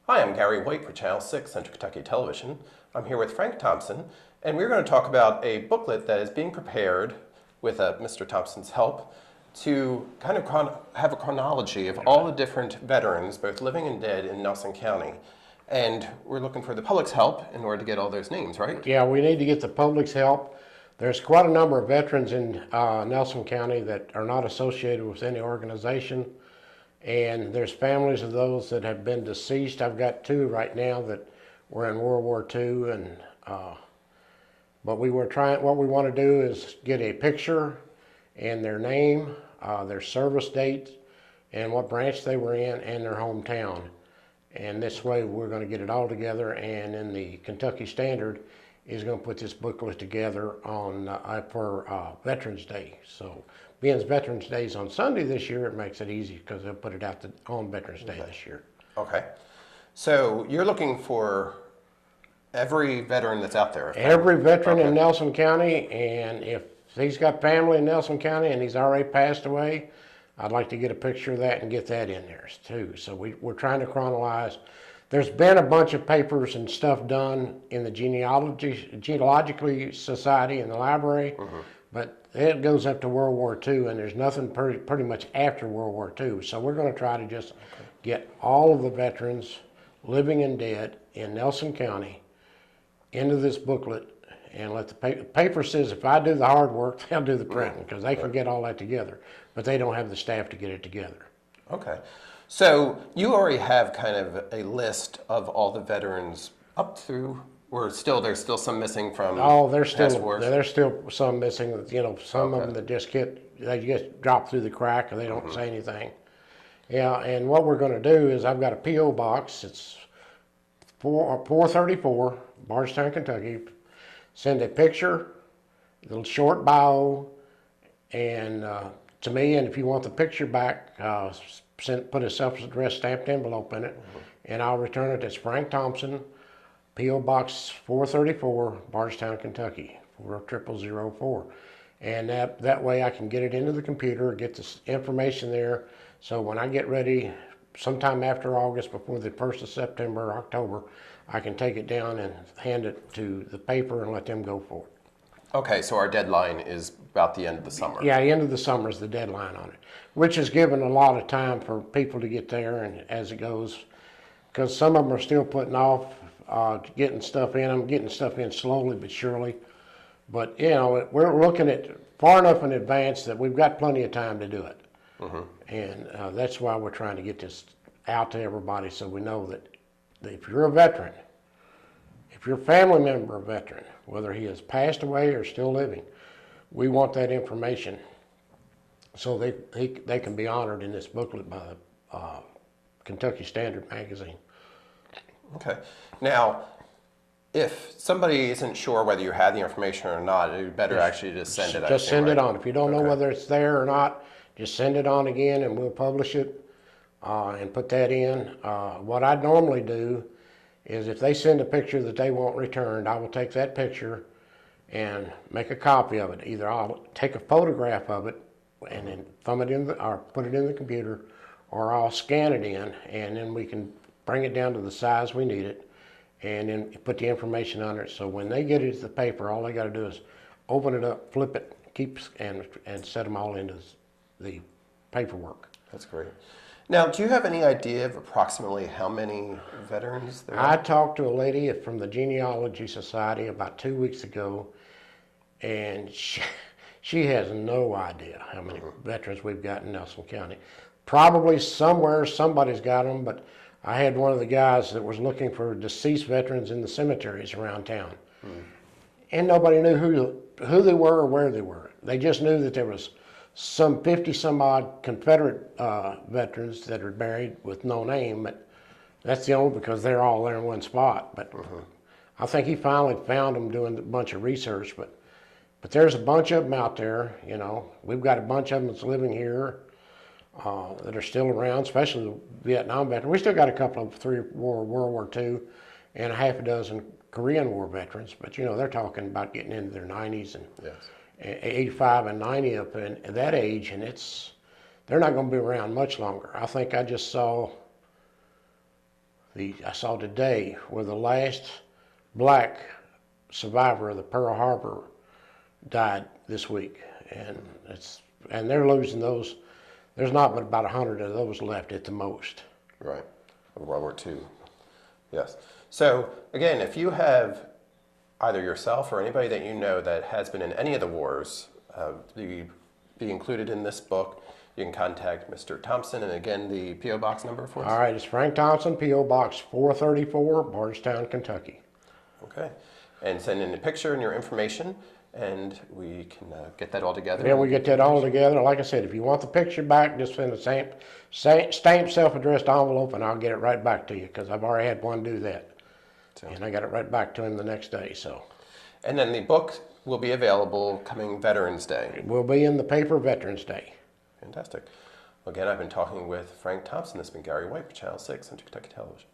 Hi, I'm Gary White for Channel 6 Central Kentucky Television. I'm here with Frank Thompson, and we're going to talk about a booklet that is being prepared with Mr. Thompson's help to kind of have a chronology of all the different veterans, both living and dead, in Nelson County. And we're looking for the public's help in order to get all those names, right? Yeah, we need to get the public's help. There's quite a number of veterans in Nelson County that are not associated with any organization, and there's families of those that have been deceased. I've got two right now that were in World War II, and but what we want to do is get a picture and their name, their service date, and what branch they were in, and their hometown. And this way we're going to get it all together, and in the Kentucky Standard is going to put this booklet together on for Veterans Day. So being Veterans Day is on Sunday this year, it makes it easy because they'll put it out on Veterans Day this year. Okay. So you're looking for every veteran that's out there? Every veteran in Nelson County, and if he's got family in Nelson County and he's already passed away, I'd like to get a picture of that and get that in there too. So we're trying to chronologize. There's been a bunch of papers and stuff done in the Genealogical Society in the library, but it goes up to World War II, and there's nothing pretty much after World War II. So we're going to try to just get all of the veterans, living and dead, in Nelson County into this booklet, and let the paper says if I do the hard work, they'll do the printing, because they can get all that together, but they don't have the staff to get it together. Okay. So you already have kind of a list of all the veterans up through, or there's still some missing from there's still some missing, some of them that they just drop through the crack and they don't say anything. Yeah, and what we're going to do is I've got a P.O. box. It's 434, Bardstown, Kentucky. Send a picture, a little short bio, and to me, and if you want the picture back, put a self-addressed stamped envelope in it, and I'll return it as Frank Thompson, P.O. Box 434, Bardstown, Kentucky, 40004. And that way I can get it into the computer, get this information there, so when I get ready, sometime after August, before the 1st of September or October, I can take it down and hand it to the paper and let them go for it. Okay, so our deadline is about the end of the summer. Yeah, the end of the summer is the deadline on it, which has given a lot of time for people to get there and as it goes, because some of them are still putting off getting stuff in. I'm getting stuff in slowly but surely. But, we're looking at far enough in advance that we've got plenty of time to do it. And that's why we're trying to get this out to everybody, so we know that if you're a veteran, if you're a family member of a veteran, whether he has passed away or still living, we want that information so they can be honored in this booklet by the Kentucky Standard magazine. Okay. Now, if somebody isn't sure whether you have the information or not, it'd better actually just send it. Just send it on. If you don't know whether it's there or not, just send it on again and we'll publish it and put that in. What I normally do is if they send a picture that they want returned, I will take that picture and make a copy of it. Either I'll take a photograph of it and then thumb it in or put it in the computer, or I'll scan it in, and then we can bring it down to the size we need it, and then put the information on it. So when they get it to the paper, all they got to do is open it up, flip it, and set them all into the paperwork. That's great. Now, do you have any idea of approximately how many veterans there are? I talked to a lady from the Genealogy Society about 2 weeks ago, and she has no idea how many veterans we've got in Nelson County. Probably somewhere somebody's got them, but I had one of the guys that was looking for deceased veterans in the cemeteries around town. And nobody knew who they were or where they were. They just knew that there was some 50 some odd Confederate veterans that are buried with no name, but that's the only, because they're all there in one spot. But I think he finally found them doing a bunch of research, but there's a bunch of them out there. We've got a bunch of them that's living here that are still around, especially the Vietnam veterans. We still got a couple of World War II and a half a dozen Korean War veterans, but they're talking about getting into their 90s and 85 and 90 up in that age, and they're not going to be around much longer. I think I just saw I saw today where the last black survivor of the Pearl Harbor died this week, and they're losing those. There's not but about 100 of those left at the most. Right, of World War II. Yes. So again, if you have either yourself or anybody that you know that has been in any of the wars, be included in this book, you can contact Mr. Thompson. And again, the P.O. Box number for us? All right, it's Frank Thompson, P.O. Box 434, Bardstown, Kentucky. Okay. And send in a picture and your information, and we can get that all together. Yeah, we get that all together. Like I said, if you want the picture back, just send a stamped self-addressed envelope, and I'll get it right back to you, because I've already had one do that. And I got it right back to him the next day. So. And then the book will be available coming Veterans Day. It will be in the paper Veterans Day. Fantastic. Again, I've been talking with Frank Thompson. This has been Gary White for Channel 6 on Kentucky Television.